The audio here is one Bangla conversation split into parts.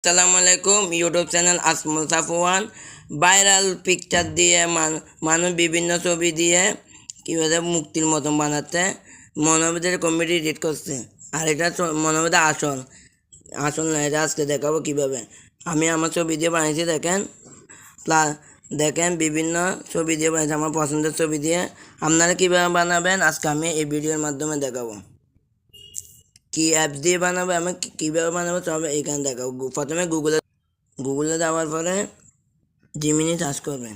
আসসালামু আলাইকুম YouTube channel Asmul Safwan viral picture দিয়ে মানুষ বিভিন্ন ছবি দিয়ে কীভাবে মুক্তির মতন বানাতে মনোবেদের কমেডি এডিট করছে। আর এটা মনোবেদের আসল না, এটা আজকে দেখাবো কীভাবে আমি আমার ছবি দিয়ে বানিয়েছি। দেখেন বিভিন্ন ছবি দিয়ে বানিয়েছি, আমার পছন্দের ছবি দিয়ে। আপনারা কীভাবে বানাবেন আজকে আমি এই ভিডিওর মাধ্যমে দেখাবো। কি অ্যাপস দিয়ে বানাবো, আমি কীভাবে বানাবো তবে এখানে দেখাবো। প্রথমে গুগলে যাওয়ার পরে জিমিনি সার্চ করবেন।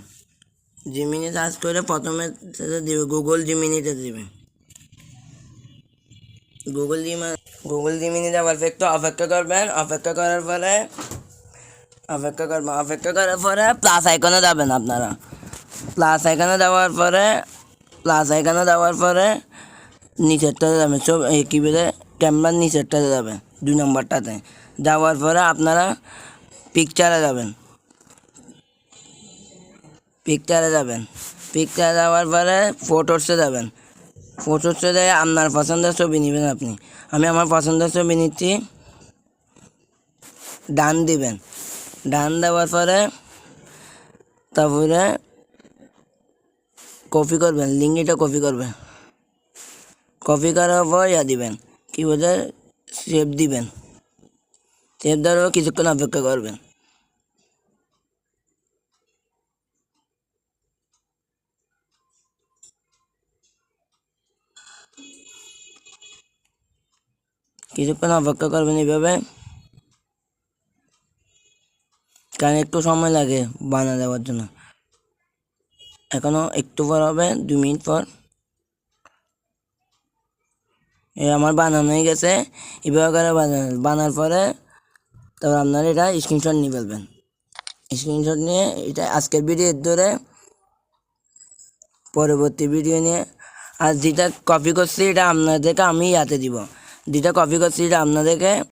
জিমিনি সার্চ করে প্রথমে সেটা দিবে গুগল জিমিনিতে দিবে। গুগল জিমিনি যাওয়ার পর একটু অপেক্ষা করবেন। অপেক্ষা করার পরে প্লাস আইকনে যাবেন। আপনারা প্লাস আইকনে যাওয়ার পরে নিচেরটাতে যাবেন। সব কী বলে ক্যামেরার নিচেরটাতে যাবেন, 2 নম্বরটাতে যাওয়ার পরে আপনারা পিকচারে যাবেন। পিকচারে যাওয়ার পরে ফটোসে যাবেন। ফটোসে যেয়ে আপনার পছন্দের ছবি নেবেন। আমি আমার পছন্দের ছবি নিচ্ছি। ডান দিবেন। ডান দেওয়ার পরে তারপরে কপি করবেন, লিঙ্কটা কপি করবেন। কপি করার পর দিবেন, কী বলে সেভ দিবেন। সেভ দেওয়ার পর কিছুক্ষণ অপেক্ষা করবেন। এইভাবে, কারণ একটু সময় লাগে বানা দেওয়ার জন্য। এখনও একটু পর হবে, 2 মিনিট পর। আমার বানানো হয়ে গেছে। এভাবে করে বানার পরে তারপর আপনারা এটা স্ক্রিনশট নিয়ে ফেলবেন। স্ক্রিনশট নিয়ে এটা আজকের ভিডিও ধরে পরবর্তী ভিডিও নিয়ে, আর যেটা কপি করছি এটা আপনাদেরকে আমি দিব। যেটা কপি করছি এটা আপনাদেরকে